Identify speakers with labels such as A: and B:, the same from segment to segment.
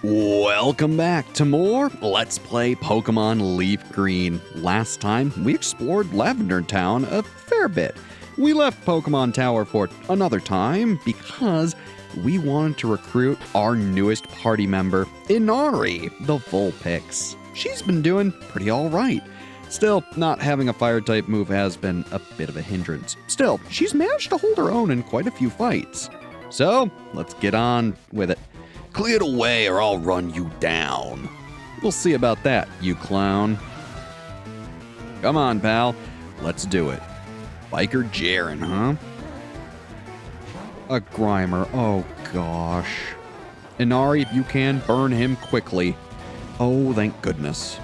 A: Welcome back to more Let's Play Pokemon LeafGreen. Last time, we explored Lavender Town a fair bit. We left Pokemon Tower for another time because we wanted to recruit our newest party member, Inari, the Vulpix. She's been doing pretty alright. Still, not having a fire-type move has been a bit of a hindrance. Still, she's managed to hold her own in quite a few fights. So, let's get on with it. Clear the way or I'll run you down. We'll see about that, you clown. Come on, pal. Let's do it. Biker Jaren, huh? A Grimer. Oh, gosh. Inari, if you can, burn him quickly. Oh, thank goodness.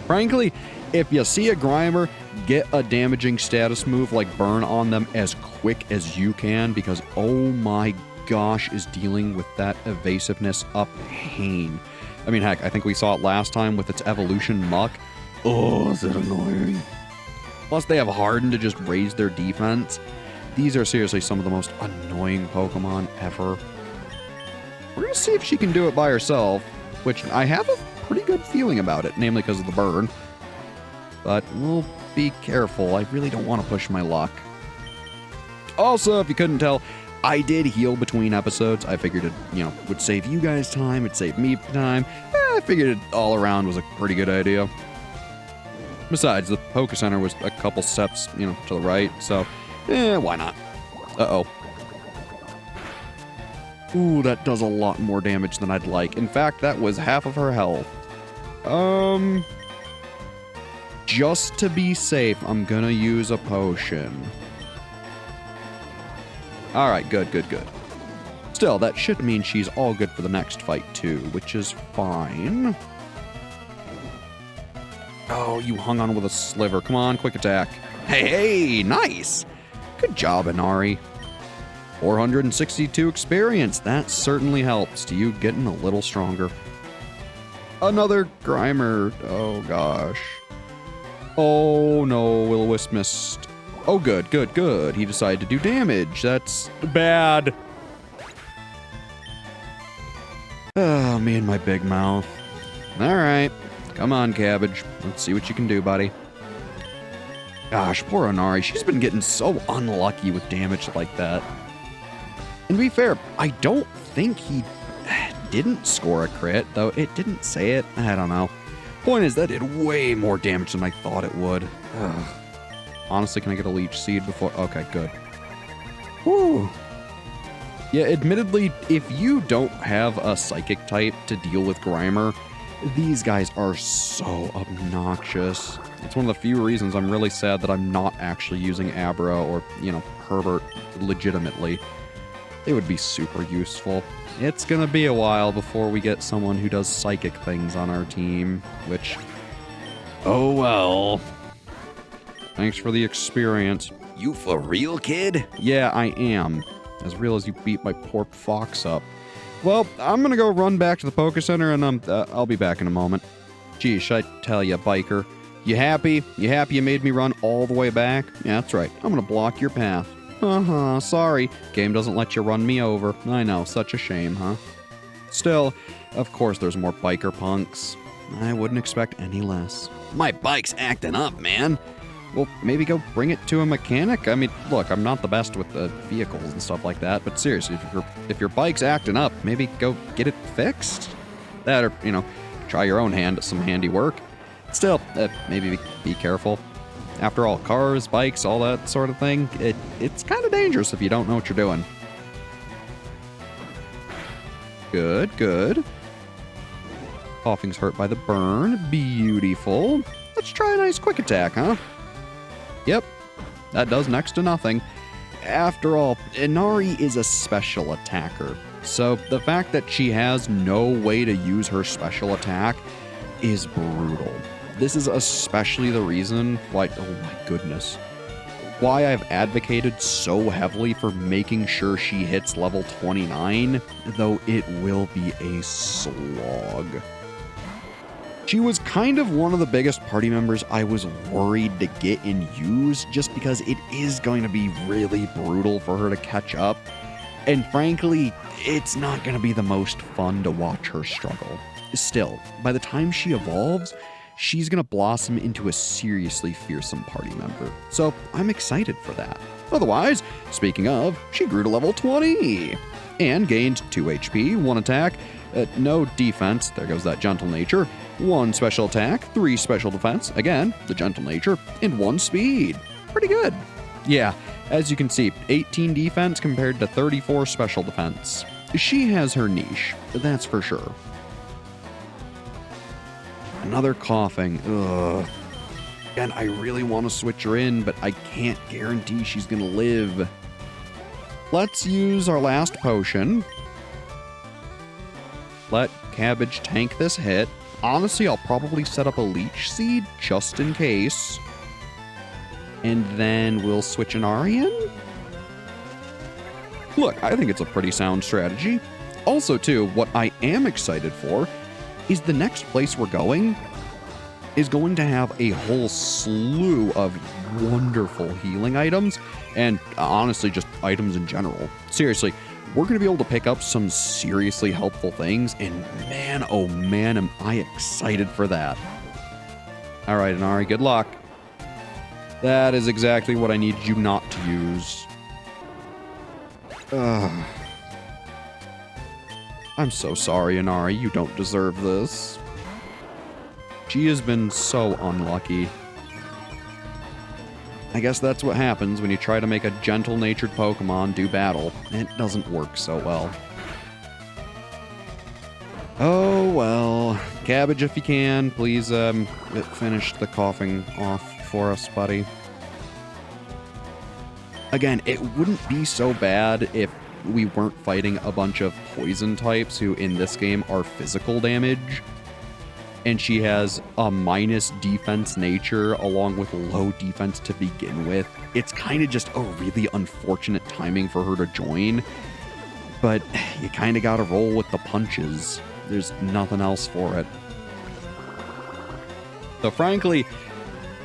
A: Frankly, if you see a Grimer, get a damaging status move like burn on them as quick as you can, because oh my gosh, is dealing with that evasiveness a pain. I mean, heck, I think we saw it last time with its evolution Muck. Oh, is it annoying. Plus, they have Harden to just raise their defense. These are seriously some of the most annoying Pokemon ever. We're gonna see if she can do it by herself, which I have a pretty good feeling about it, namely because of the burn. But we'll be careful. I really don't want to push my luck. Also, if you couldn't tell, I did heal between episodes. I figured it, would save you guys time, it'd save me time. I figured it all around was a pretty good idea. Besides, the Poké Center was a couple steps, to the right, so, why not? Uh-oh. Ooh, that does a lot more damage than I'd like. In fact, that was half of her health. Just to be safe, I'm gonna use a potion. Alright, good. Still, that should mean she's all good for the next fight, too, which is fine. Oh, you hung on with a sliver. Come on, quick attack. Hey, nice! Good job, Inari. 462 experience. That certainly helps to you getting a little stronger. Another Grimer. Oh, gosh. Oh, no, Will-O-Wisp missed. Oh, good. He decided to do damage. That's bad. Oh, me and my big mouth. All right. Come on, Cabbage. Let's see what you can do, buddy. Gosh, poor Inari. She's been getting so unlucky with damage like that. And to be fair, I don't think he didn't score a crit, though it didn't say it. I don't know. Point is, that did way more damage than I thought it would. Ugh. Honestly, can I get a Leech Seed before? Okay, good. Whew. Yeah, admittedly, if you don't have a Psychic type to deal with Grimer, these guys are so obnoxious. It's one of the few reasons I'm really sad that I'm not actually using Abra or, Herbert legitimately. They would be super useful. It's gonna be a while before we get someone who does Psychic things on our team, which... oh well. Thanks for the experience. You for real, kid? Yeah, I am. As real as you beat my poor fox up. Well, I'm gonna go run back to the Poké Center, and I'll be back in a moment. Gee, should I tell ya, biker? You happy? You happy you made me run all the way back? Yeah, that's right. I'm gonna block your path. Sorry. Game doesn't let you run me over. I know, such a shame, huh? Still, of course there's more biker punks. I wouldn't expect any less. My bike's acting up, man. Well, maybe go bring it to a mechanic? I mean, look, I'm not the best with the vehicles and stuff like that, but seriously, if your bike's acting up, maybe go get it fixed? That or, try your own hand at some handiwork. Still, maybe be careful. After all, cars, bikes, all that sort of thing, it's kind of dangerous if you don't know what you're doing. Good. Coughing's hurt by the burn. Beautiful. Let's try a nice quick attack, huh? Yep, that does next to nothing. After all, Inari is a special attacker, so the fact that she has no way to use her special attack is brutal. This is especially the reason why, oh my goodness, why I've advocated so heavily for making sure she hits level 29, though it will be a slog. She was kind of one of the biggest party members I was worried to get and use, just because it is going to be really brutal for her to catch up. And frankly, it's not going to be the most fun to watch her struggle. Still, by the time she evolves, she's going to blossom into a seriously fearsome party member. So I'm excited for that. Otherwise, speaking of, she grew to level 20 and gained 2 HP, 1 attack, no defense, there goes that gentle nature, 1 special attack, 3 special defense, again, the gentle nature, and 1 speed. Pretty good. Yeah, as you can see, 18 defense compared to 34 special defense. She has her niche, that's for sure. Another coughing. Ugh. Again, I really want to switch her in, but I can't guarantee she's going to live. Let's use our last potion. Let Cabbage tank this hit. Honestly, I'll probably set up a leech seed just in case. And then we'll switch an Ari in. Look, I think it's a pretty sound strategy. Also, too, what I am excited for is the next place we're going is going to have a whole slew of wonderful healing items, and honestly, just items in general. Seriously, we're going to be able to pick up some seriously helpful things, and man, oh man, am I excited for that. All right, Inari, good luck. That is exactly what I needed you not to use. Ugh. I'm so sorry, Inari. You don't deserve this. She has been so unlucky. I guess that's what happens when you try to make a gentle-natured Pokemon do battle. It doesn't work so well. Oh, well. Cabbage, if you can, please finish the coughing off for us, buddy. Again, it wouldn't be so bad if we weren't fighting a bunch of poison types who in this game are physical damage. And she has a minus defense nature along with low defense to begin with. It's kind of just a really unfortunate timing for her to join. But you kind of got to roll with the punches. There's nothing else for it. So frankly,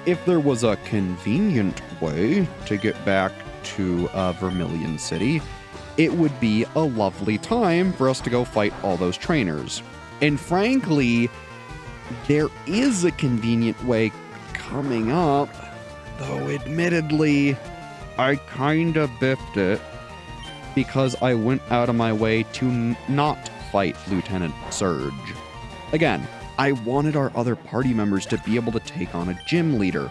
A: if there was a convenient way to get back to Vermilion City, it would be a lovely time for us to go fight all those trainers. And frankly, there is a convenient way coming up, though admittedly, I kinda biffed it because I went out of my way to not fight Lieutenant Surge. Again, I wanted our other party members to be able to take on a gym leader,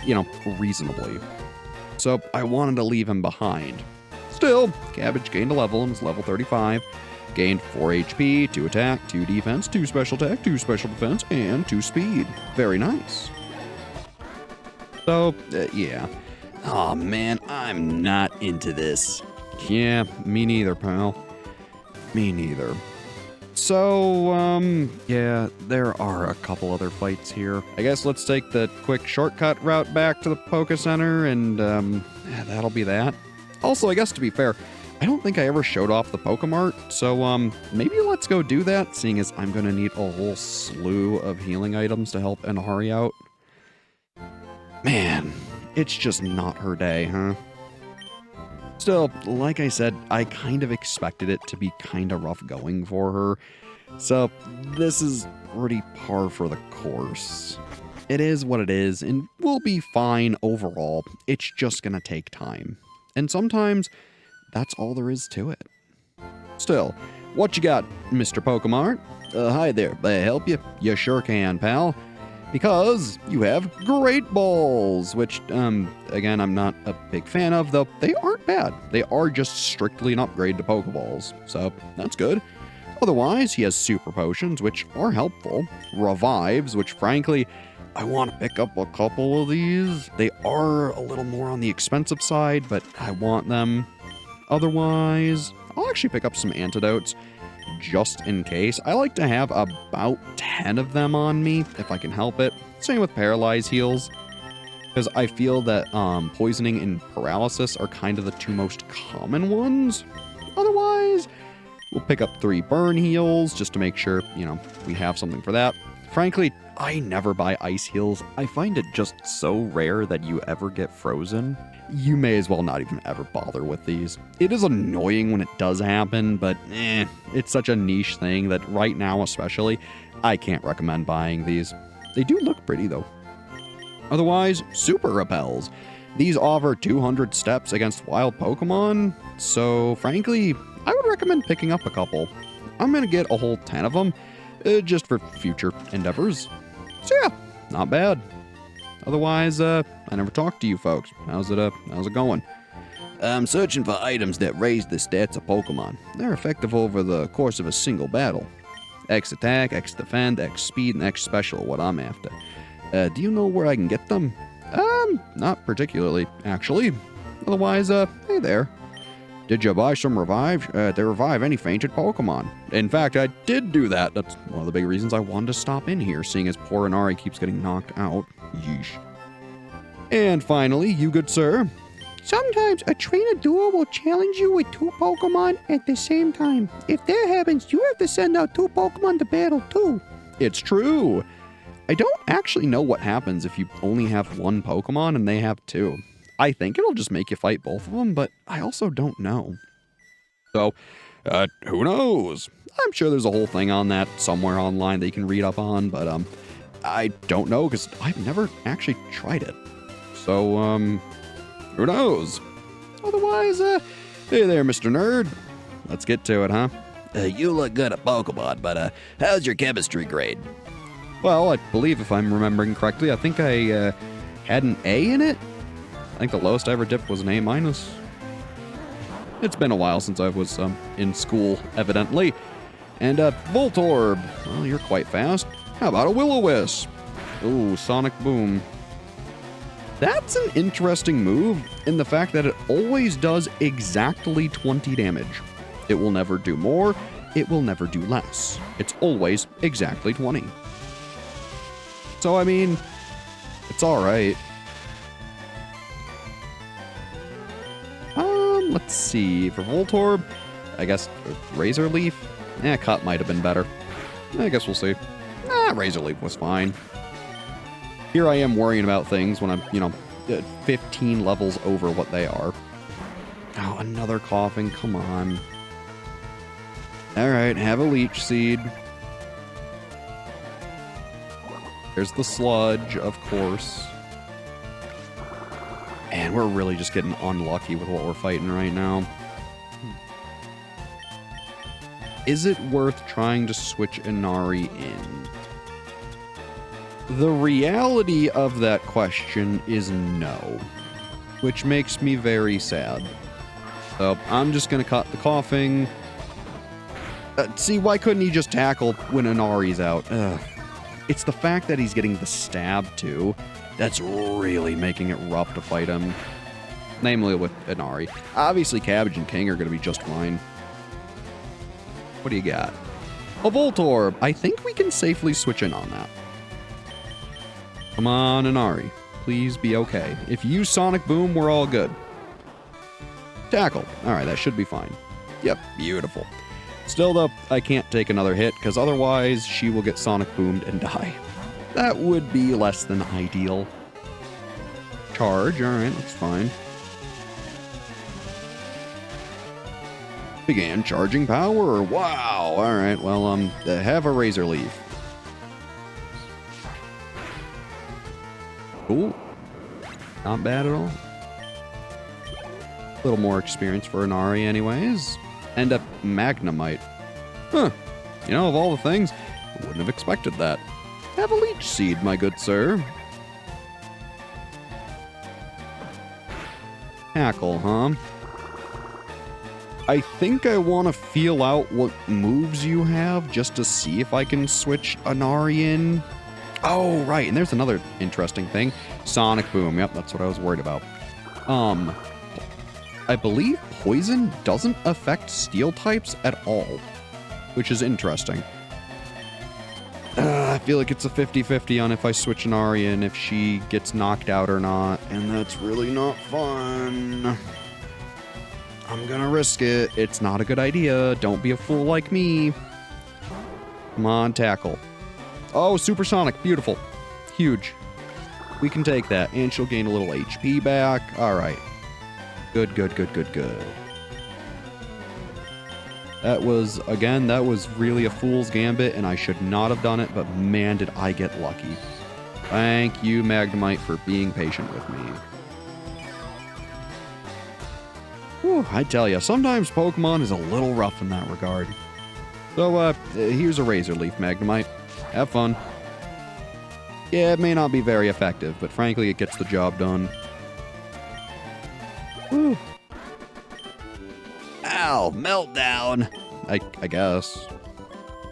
A: you know, reasonably. So I wanted to leave him behind. Still, Cabbage gained a level and is level 35. Gained 4 HP, 2 attack, 2 defense, 2 special attack, 2 special defense, and 2 speed. Very nice. So, yeah. Oh man, I'm not into this. Yeah, me neither, pal. Me neither. So, yeah, there are a couple other fights here. I guess let's take the quick shortcut route back to the Poké Center, and, yeah, that'll be that. Also, I guess to be fair, I don't think I ever showed off the Pokemart, so, maybe let's go do that, seeing as I'm gonna need a whole slew of healing items to help Inari out. Man, it's just not her day, huh? Still, like I said, I kind of expected it to be kind of rough going for her, so this is pretty par for the course. It is what it is, and we'll be fine overall. It's just gonna take time. And sometimes, that's all there is to it. Still, what you got, Mr. Pokemart? Hi there, may I help you? You sure can, pal. Because you have Great Balls, which, again, I'm not a big fan of, though they aren't bad. They are just strictly an upgrade to Pokeballs, so that's good. Otherwise, he has Super Potions, which are helpful. Revives, which frankly, I want to pick up a couple of these. They are a little more on the expensive side, but I want them. Otherwise, I'll actually pick up some antidotes just in case. I like to have about 10 of them on me if I can help it. Same with Paralyze heals, because I feel that poisoning and paralysis are kind of the two most common ones. Otherwise, we'll pick up 3 burn heals just to make sure, you know, we have something for that. Frankly, I never buy ice heals. I find it just so rare that you ever get frozen. You may as well not even ever bother with these. It is annoying when it does happen, but it's such a niche thing that right now especially, I can't recommend buying these. They do look pretty though. Otherwise, super repels. These offer 200 steps against wild Pokemon, so frankly, I would recommend picking up a couple. I'm gonna get a whole 10 of them, just for future endeavors. So yeah, not bad. Otherwise, I never talked to you folks. How's it going? I'm searching for items that raise the stats of Pokemon. They're effective over the course of a single battle. X attack, X defend, X speed, and X special are what I'm after. Do you know where I can get them? Not particularly, actually. Otherwise, hey there. Did you buy some revive? They revive any fainted Pokemon. In fact, I did do that. That's one of the big reasons I wanted to stop in here, seeing as poor Inari keeps getting knocked out. Yeesh. And finally, you good sir. Sometimes a trainer duo will challenge you with 2 Pokemon at the same time. If that happens, you have to send out 2 Pokemon to battle too. It's true. I don't actually know what happens if you only have 1 Pokemon and they have 2. I think it'll just make you fight both of them, but I also don't know. So, who knows? I'm sure there's a whole thing on that somewhere online that you can read up on, but I don't know because I've never actually tried it. So, who knows? Otherwise, hey there, Mr. Nerd. Let's get to it, huh? You look good at Pokemon, but how's your chemistry grade? Well, I believe if I'm remembering correctly, I think I had an A in it. I think the lowest I ever dipped was an A-. It's been a while since I was in school, evidently. And Voltorb. Well, you're quite fast. How about a Will-O-Wisp? Ooh, Sonic Boom. That's an interesting move in the fact that it always does exactly 20 damage. It will never do more. It will never do less. It's always exactly 20. So, I mean, it's alright. Let's see. For Voltorb, I guess Razor Leaf? Cut might have been better. I guess we'll see. Razor Leaf was fine. Here I am worrying about things when I'm, 15 levels over what they are. Oh, another coughing. Come on. Alright, have a Leech Seed. There's the Sludge, of course. And we're really just getting unlucky with what we're fighting right now. Is it worth trying to switch Inari in? The reality of that question is no, which makes me very sad. So I'm just going to cut the coughing. See, why couldn't he just tackle when Inari's out? It's the fact that he's getting the stab, too. That's really making it rough to fight him. Namely with Inari. Obviously, Cabbage and King are going to be just fine. What do you got? A Voltorb. I think we can safely switch in on that. Come on, Inari. Please be okay. If you use Sonic Boom, we're all good. Tackle. Alright, that should be fine. Yep, beautiful. Still, though, I can't take another hit, because otherwise she will get Sonic Boomed and die. That would be less than ideal. Charge, alright, that's fine. Began charging power. Wow, alright, well, have a Razor Leaf. Cool. Not bad at all. A little more experience for Inari anyways. And a Magnemite. Huh. You know, of all the things, I wouldn't have expected that. Have a Leech Seed, my good sir. Tackle, huh? I think I want to feel out what moves you have just to see if I can switch Inari in. Oh, right, and there's another interesting thing. Sonic Boom, yep, that's what I was worried about. I believe Poison doesn't affect Steel types at all, which is interesting. I feel like it's a 50-50 on if I switch Inari in, if she gets knocked out or not, and that's really not fun. I'm gonna risk it. It's not a good idea. Don't be a fool like me. Come on, tackle. Oh, supersonic. Beautiful. Huge. We can take that. And she'll gain a little HP back. All right. Good, good, good, good, good. That was really a fool's gambit, and I should not have done it, but man, did I get lucky. Thank you, Magnemite, for being patient with me. Whew, I tell you, sometimes Pokemon is a little rough in that regard. So, here's a Razor Leaf, Magnemite. Have fun. Yeah, it may not be very effective, but frankly, it gets the job done. Whew. Ow, meltdown. I guess.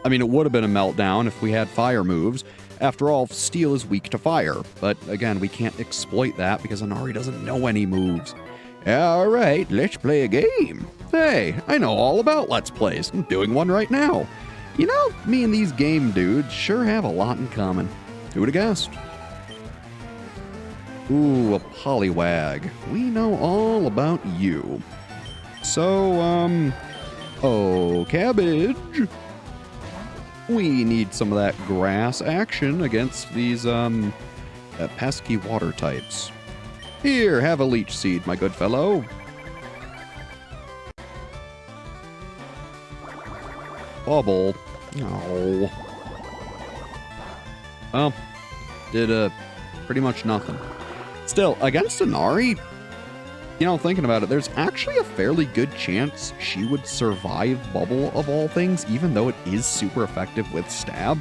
A: I mean, it would have been a meltdown if we had fire moves. After all, Steel is weak to fire. But again, we can't exploit that because Inari doesn't know any moves. All right, let's play a game. Hey, I know all about Let's Plays. I'm doing one right now. You know, me and these game dudes sure have a lot in common. Who would have guessed? Ooh, a Poliwag. We know all about you. So, oh, Cabbage. We need some of that grass action against these, pesky water types. Here, have a Leech Seed, my good fellow. Bubble. Oh. Well, did, pretty much nothing. Still, against Inari, you know, thinking about it, there's actually a fairly good chance she would survive Bubble of all things, even though it is super effective with Stab.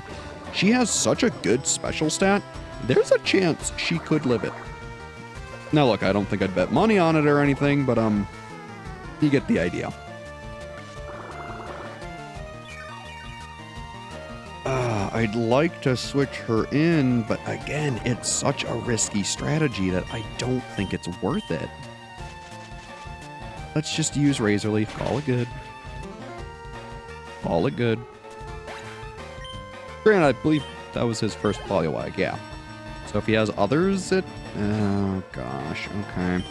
A: She has such a good special stat, there's a chance she could live it. Now look, I don't think I'd bet money on it or anything, but you get the idea. I'd like to switch her in, but again, it's such a risky strategy that I don't think it's worth it. Let's just use Razor Leaf. Call it good. Call it good. Granted, I believe that was his first Poliwag, yeah. So if he has others, oh gosh, okay.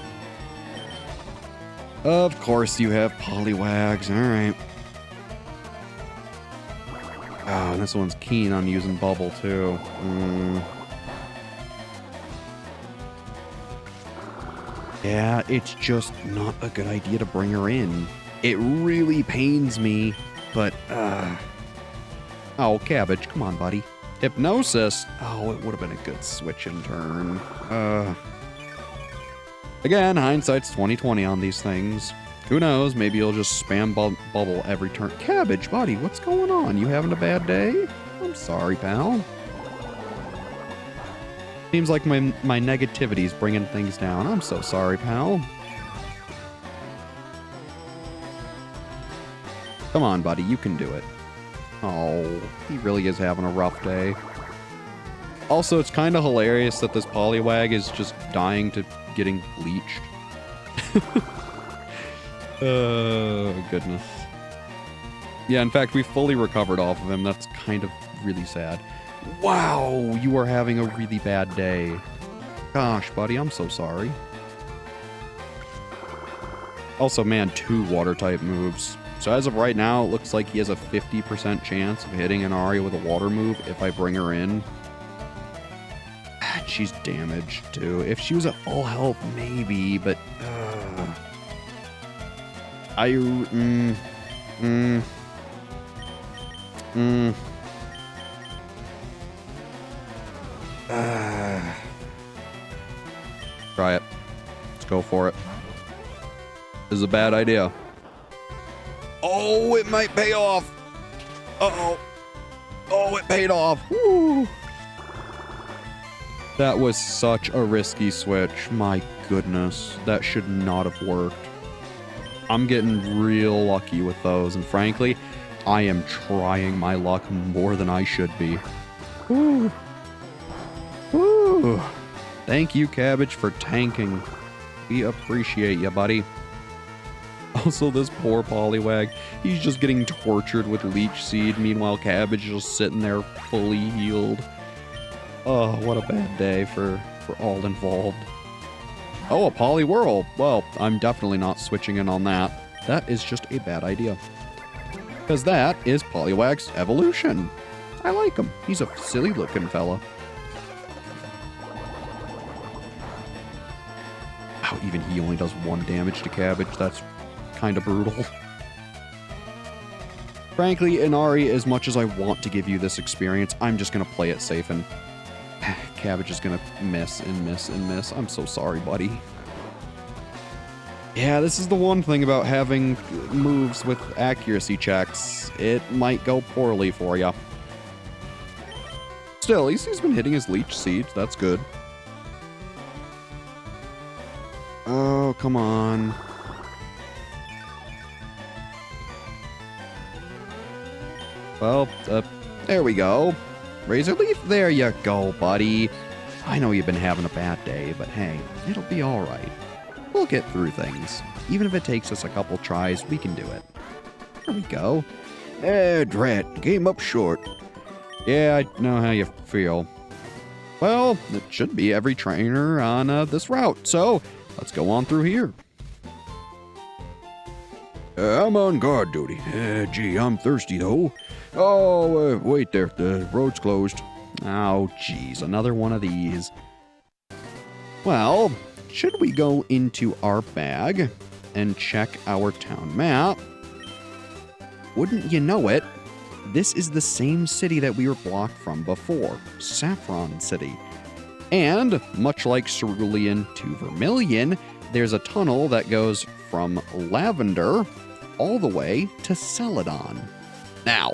A: Of course you have Poliwags, alright. Oh, and this one's keen on using Bubble, too. Yeah, it's just not a good idea to bring her in. It really pains me, but, oh, Cabbage, come on, buddy. Hypnosis? Oh, it would have been a good switch in turn. Again, hindsight's 20/20 on these things. Who knows, maybe you'll just spam Bubble every turn. Cabbage, buddy, what's going on? You having a bad day? I'm sorry, pal. Seems like my negativity's bringing things down. I'm so sorry, pal. Come on, buddy, you can do it. Oh, he really is having a rough day. Also, it's kind of hilarious that this Poliwag is just dying to getting bleached. Oh, goodness. Yeah, in fact, we fully recovered off of him. That's kind of really sad. Wow, you are having a really bad day. Gosh, buddy, I'm so sorry. Also, man, 2 water-type moves. So as of right now, it looks like he has a 50% chance of hitting an Ari with a water move if I bring her in. She's damaged, too. If she was at full health, maybe, but... Try it. Let's go for it. This is a bad idea. Oh, it might pay off. Uh-oh. Oh, it paid off. Woo. That was such a risky switch. My goodness. That should not have worked. I'm getting real lucky with those, and frankly, I am trying my luck more than I should be. Woo. Woo. Thank you, Cabbage, for tanking. We appreciate you, buddy. Also, this poor Poliwag, he's just getting tortured with Leech Seed. Meanwhile, Cabbage is just sitting there fully healed. Oh, what a bad day for all involved. Oh, a Poliwhirl. Well, I'm definitely not switching in on that. That is just a bad idea. Because that is Poliwag's evolution. I like him. He's a silly looking fella. Wow, even he only does 1 damage to Cabbage. That's kind of brutal. Frankly, Inari, as much as I want to give you this experience, I'm just going to play it safe, and Cabbage is going to miss and miss and miss. I'm so sorry, buddy. Yeah, this is the one thing about having moves with accuracy checks. It might go poorly for you. Still, at least he's been hitting his leech seeds. That's good. Oh, come on. Well, there we go. Razor Leaf, there you go, buddy. I know you've been having a bad day, but hey, it'll be all right. We'll get through things. Even if it takes us a couple tries, we can do it. There we go. Drat, came up short. Yeah, I know how you feel. Well, it should be every trainer on this route, so let's go on through here. I'm on guard duty. Gee, I'm thirsty, though. Oh, wait there. The road's closed. Oh, geez, another one of these. Well, should we go into our bag and check our town map? Wouldn't you know it, this is the same city that we were blocked from before, Saffron City. And, much like Cerulean to Vermilion, there's a tunnel that goes from Lavender all the way to Celadon. Now,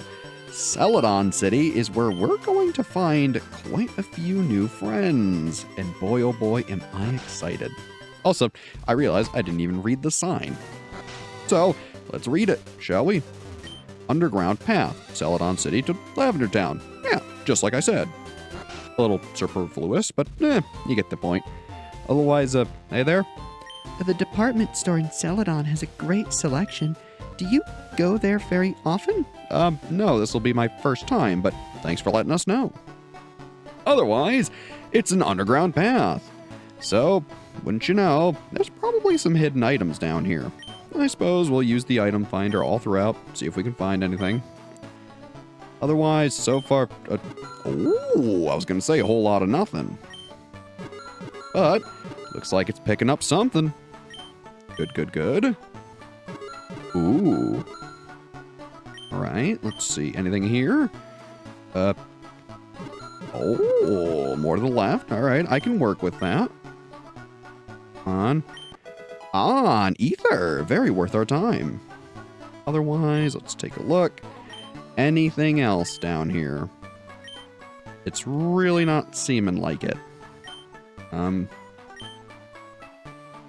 A: Celadon City is where we're going to find quite a few new friends. And boy, oh boy, am I excited. Also, I realized I didn't even read the sign. So, let's read it, shall we? Underground path, Celadon City to Lavender Town. Yeah, just like I said. A little superfluous, but you get the point. Otherwise, hey there?
B: The department store in Celadon has a great selection. Do you go there very often?
A: No, this will be my first time, but thanks for letting us know. Otherwise, it's an underground path. So, wouldn't you know, there's probably some hidden items down here. I suppose we'll use the item finder all throughout, see if we can find anything. Otherwise, so far, I was going to say a whole lot of nothing. But, looks like it's picking up something. Good, good, good. Ooh. Alright, let's see. Anything here? Oh, more to the left. Alright, I can work with that. On ether. Very worth our time. Otherwise, let's take a look. Anything else down here? It's really not seeming like it.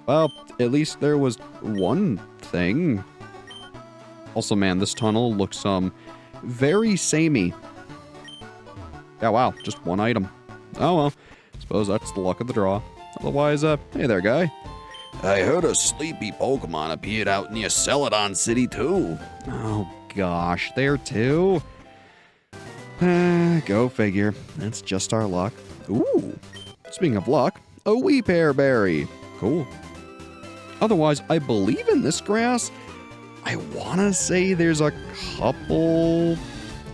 A: Well, at least there was one thing. Also, man, this tunnel looks, very samey. Yeah, wow, just one item. Oh, well, suppose that's the luck of the draw. Otherwise, hey there, guy. I heard a sleepy Pokemon appeared out near Celadon City, too. Oh, gosh, there, too? Go figure. That's just our luck. Ooh, speaking of luck, a Weepear Berry. Cool. Otherwise, I believe in this grass. I want to say there's a couple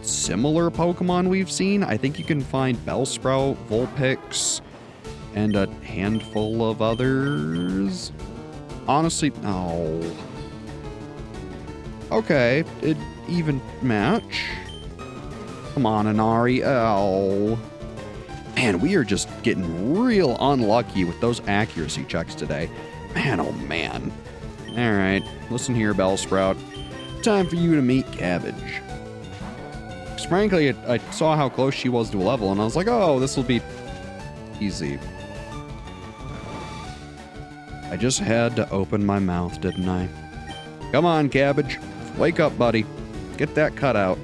A: similar Pokemon we've seen. I think you can find Bellsprout, Vulpix, and a handful of others. Honestly, no. Okay, it even match. Come on, Inari. Oh. Man, we are just getting real unlucky with those accuracy checks today. Man, oh man. Alright, listen here, Bellsprout. Time for you to meet Cabbage. Because frankly, I saw how close she was to a level, and I was like, oh, this will be easy. I just had to open my mouth, didn't I? Come on, Cabbage. Wake up, buddy. Get that cut out.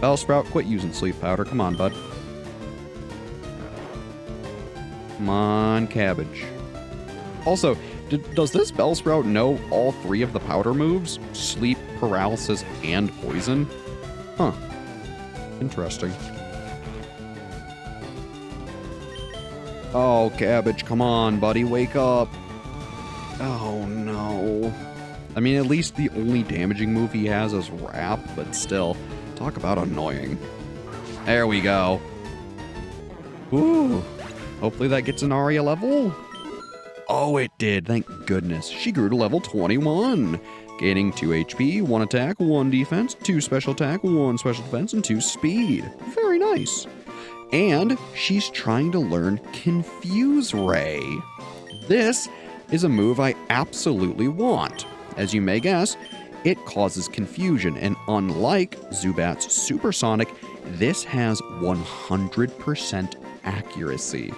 A: Bellsprout, quit using sleep powder. Come on, bud. Come on, Cabbage. Also, does this Bellsprout know all 3 of the powder moves? Sleep, paralysis, and poison? Huh. Interesting. Oh, Cabbage, come on, buddy, wake up. Oh, no. I mean, at least the only damaging move he has is Wrap, but still, talk about annoying. There we go. Ooh. Hopefully that gets an Aria level. Oh, it did. Thank goodness. She grew to level 21. Gaining 2 HP, 1 attack, 1 defense, 2 special attack, 1 special defense, and 2 speed. Very nice. And she's trying to learn Confuse Ray. This is a move I absolutely want. As you may guess, it causes confusion, and unlike Zubat's Supersonic, this has 100% accuracy.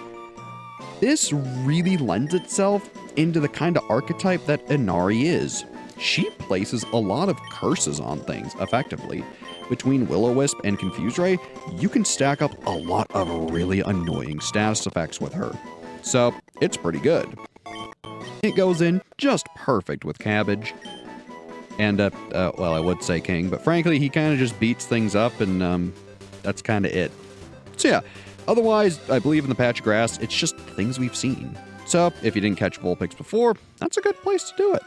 A: This really lends itself into the kind of archetype that Inari is. She places a lot of curses on things, effectively. Between Will-O-Wisp and Confuse Ray, you can stack up a lot of really annoying status effects with her. So, it's pretty good. It goes in just perfect with Cabbage. And, well, I would say King, but frankly, he kind of just beats things up, and, that's kind of it. So yeah, otherwise, I believe in the patch of grass, it's just things we've seen. So, if you didn't catch Vulpix before, that's a good place to do it.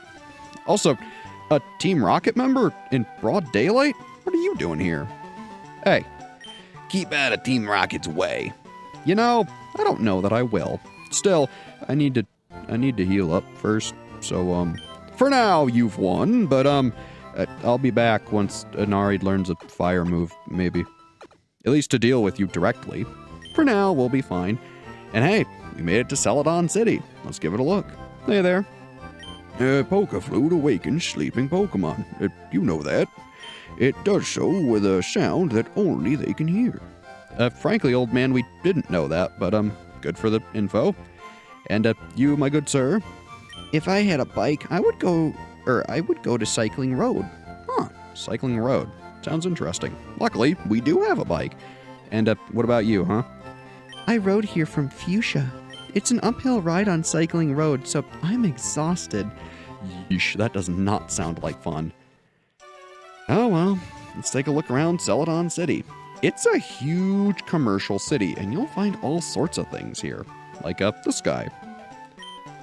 A: Also, a Team Rocket member in broad daylight? What are you doing here? Hey, keep out of Team Rocket's way. You know, I don't know that I will. Still, I need to heal up first. So, for now, you've won, but, I'll be back once Inari learns a fire move, maybe. At least to deal with you directly. For now, we'll be fine. And hey, we made it to Celadon City. Let's give it a look. Hey there. Pokéflute awakens sleeping Pokemon. You know that. It does so with a sound that only they can hear. Frankly, old man, we didn't know that, but, good for the info. And, you, my good sir? If I had a bike, I would go to Cycling Road. Huh, Cycling Road. Sounds interesting. Luckily, we do have a bike. And, what about you, huh?
B: I rode here from Fuchsia. It's an uphill ride on Cycling Road, so I'm exhausted.
A: Yeesh, that does not sound like fun. Oh well, let's take a look around Celadon City. It's a huge commercial city, and you'll find all sorts of things here. Like this guy.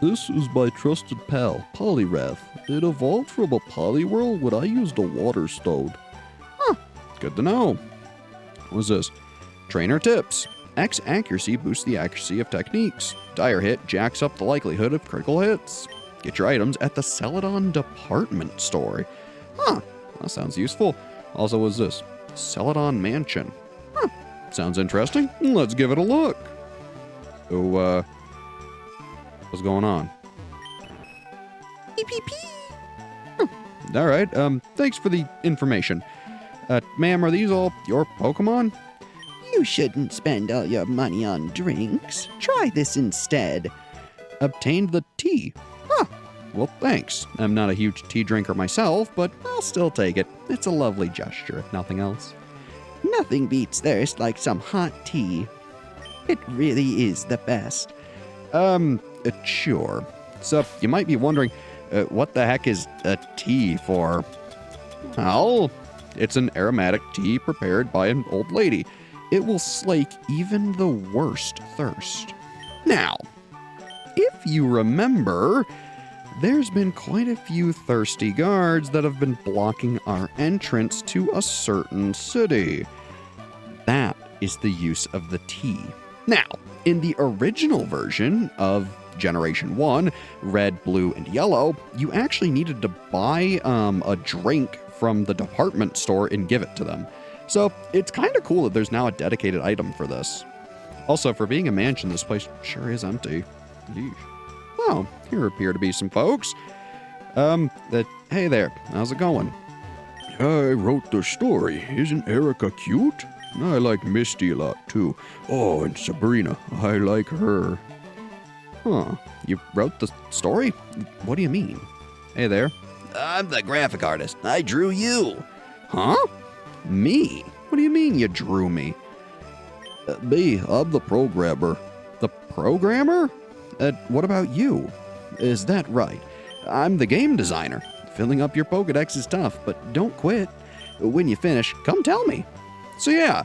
A: This is my trusted pal, Poliwrath. It evolved from a Poliwhirl when I used a water stone. Huh, good to know. What's this? Trainer tips. X accuracy boosts the accuracy of techniques. Dire hit jacks up the likelihood of critical hits. Get your items at the Celadon department store. Huh, that sounds useful. Also, what's this? Celadon Mansion. Huh, sounds interesting. Let's give it a look. So, what's going on? All right, thanks for the information. Ma'am, are these all your Pokemon?
B: You shouldn't spend all your money on drinks. Try this instead.
A: Obtained the tea. Huh. Well, thanks. I'm not a huge tea drinker myself, but I'll still take it. It's a lovely gesture, if nothing else.
B: Nothing beats thirst like some hot tea. It really is the best.
A: Sure. So, you might be wondering, what the heck is a tea for? Well, it's an aromatic tea prepared by an old lady. It will slake even the worst thirst. Now, if you remember, there's been quite a few thirsty guards that have been blocking our entrance to a certain city. That is the use of the tea. Now, in the original version of Generation 1, red, blue, and yellow, you actually needed to buy a drink from the department store and give it to them. So it's kind of cool that there's now a dedicated item for this. Also, for being a mansion, this place sure is empty. Yeesh. Oh, here appear to be some folks. Hey there, how's it going? I wrote the story. Isn't Erica cute? I like Misty a lot, too. Oh, and Sabrina. I like her. Huh. You wrote the story? What do you mean? Hey there. I'm the graphic artist. I drew you. Huh? Me? What do you mean you drew me? Me, I'm the programmer. The programmer? What about you? Is that right? I'm the game designer. Filling up your Pokedex is tough, but don't quit. When you finish, come tell me. So yeah,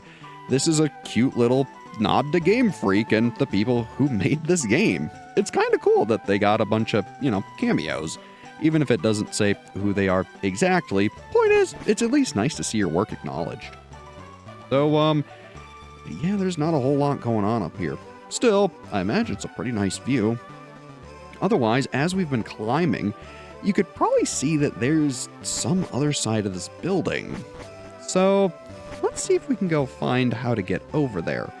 A: this is a cute little nod to Game Freak and the people who made this game. It's kind of cool that they got a bunch of, cameos. Even if it doesn't say who they are exactly, point is, it's at least nice to see your work acknowledged. So, yeah, there's not a whole lot going on up here. Still, I imagine it's a pretty nice view. Otherwise, as we've been climbing, you could probably see that there's some other side of this building. So, let's see if we can go find how to get over there.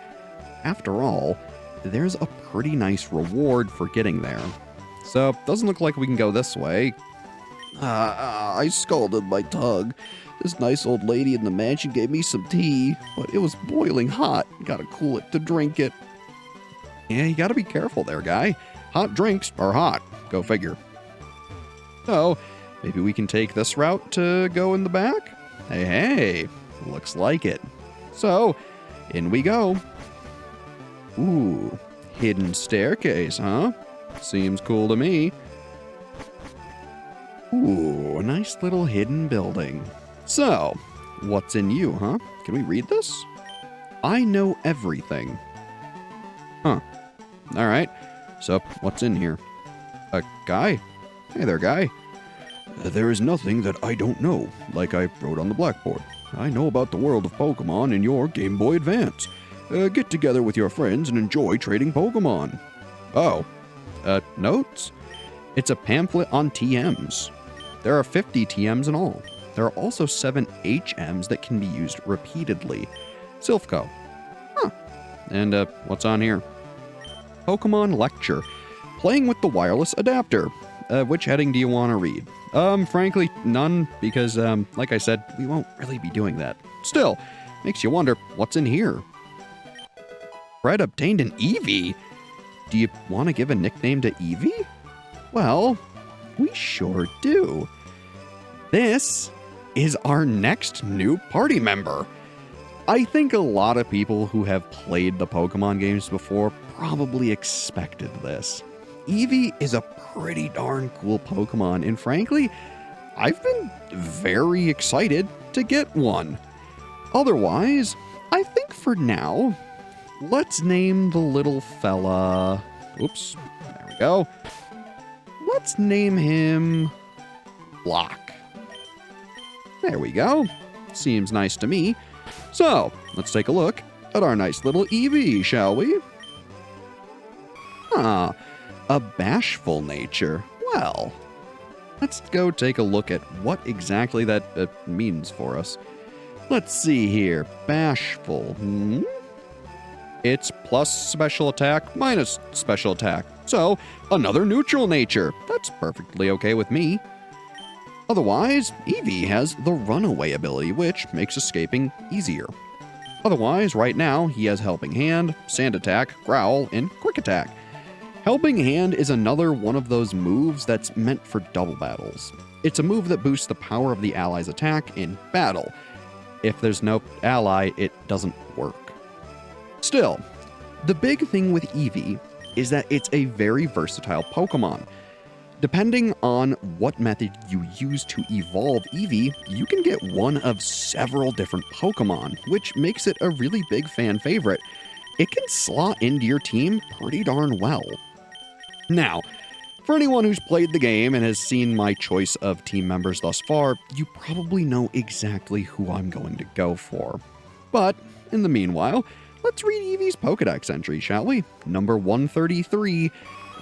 A: After all, there's a pretty nice reward for getting there. So, doesn't look like we can go this way. I scalded my tongue. This nice old lady in the mansion gave me some tea, but it was boiling hot. Gotta cool it to drink it. Yeah, you gotta be careful there, guy. Hot drinks are hot. Go figure. So, maybe we can take this route to go in the back? Hey, looks like it. So, in we go. Ooh, hidden staircase, huh? Seems cool to me. Ooh, a nice little hidden building. So, what's in you, huh? Can we read this? I know everything. Huh. Alright, so what's in here? A guy? Hey there, guy. There is nothing that I don't know, like I wrote on the blackboard. I know about the world of Pokémon in your Game Boy Advance. Get together with your friends and enjoy trading Pokémon. Oh, notes? It's a pamphlet on TMs. There are 50 TMs in all. There are also 7 HMs that can be used repeatedly. Silphco. Huh. And what's on here? Pokémon Lecture. Playing with the wireless adapter. Which heading do you want to read? Frankly, none, because, like I said, we won't really be doing that. Still, makes you wonder, what's in here? Fred obtained an Eevee. Do you want to give a nickname to Eevee? Well, we sure do. This is our next new party member. I think a lot of people who have played the Pokemon games before probably expected this. Eevee is a pretty darn cool Pokemon, and frankly, I've been very excited to get one. Otherwise, I think for now, let's name the little fella... Oops, there we go. Let's name him Block. There we go. Seems nice to me. So, let's take a look at our nice little Eevee, shall we? Ah, a bashful nature. Well, let's go take a look at what exactly that means for us. Let's see here. Bashful. It's plus special attack minus special attack. So, another neutral nature. That's perfectly okay with me. Otherwise, Eevee has the Runaway ability, which makes escaping easier. Otherwise, right now, he has Helping Hand, Sand Attack, Growl, and Quick Attack. Helping Hand is another one of those moves that's meant for double battles. It's a move that boosts the power of the ally's attack in battle. If there's no ally, it doesn't work. Still, the big thing with Eevee is that it's a very versatile Pokemon. Depending on what method you use to evolve Eevee, you can get one of several different Pokemon, which makes it a really big fan favorite. It can slot into your team pretty darn well. Now, for anyone who's played the game and has seen my choice of team members thus far, you probably know exactly who I'm going to go for. But, in the meanwhile, let's read Eevee's Pokedex entry, shall we? Number 133,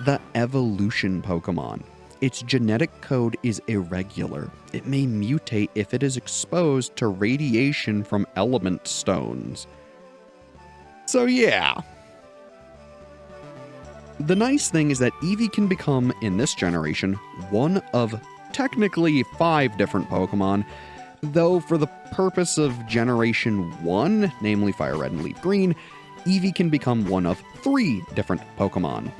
A: the Evolution Pokemon. Its genetic code is irregular. It may mutate if it is exposed to radiation from element stones. So yeah. The nice thing is that Eevee can become, in this generation, one of technically 5 different Pokemon, though for the purpose of Generation 1, namely Fire Red and Leaf Green, Eevee can become one of 3 different Pokemon.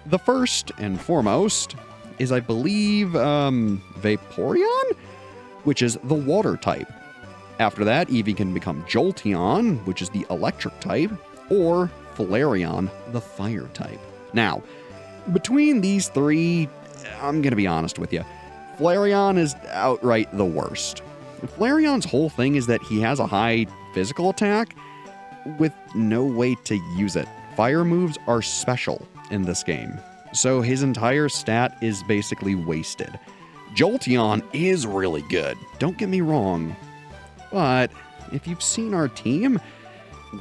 A: The first and foremost is, I believe, Vaporeon, which is the water type. After that, Eevee can become Jolteon, which is the electric type, or Flareon, the fire type. Now, between these 3, I'm going to be honest with you, Flareon is outright the worst. Flareon's whole thing is that he has a high physical attack with no way to use it. Fire moves are special in this game, so his entire stat is basically wasted. Jolteon is really good, don't get me wrong, but if you've seen our team,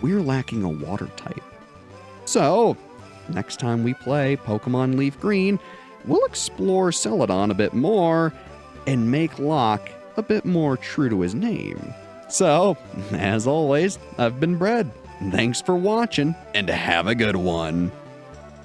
A: we're lacking a water type. So, next time we play Pokemon Leaf Green, we'll explore Celadon a bit more and make Locke a bit more true to his name. So, as always, I've been Bread. Thanks for watching, and have a good one.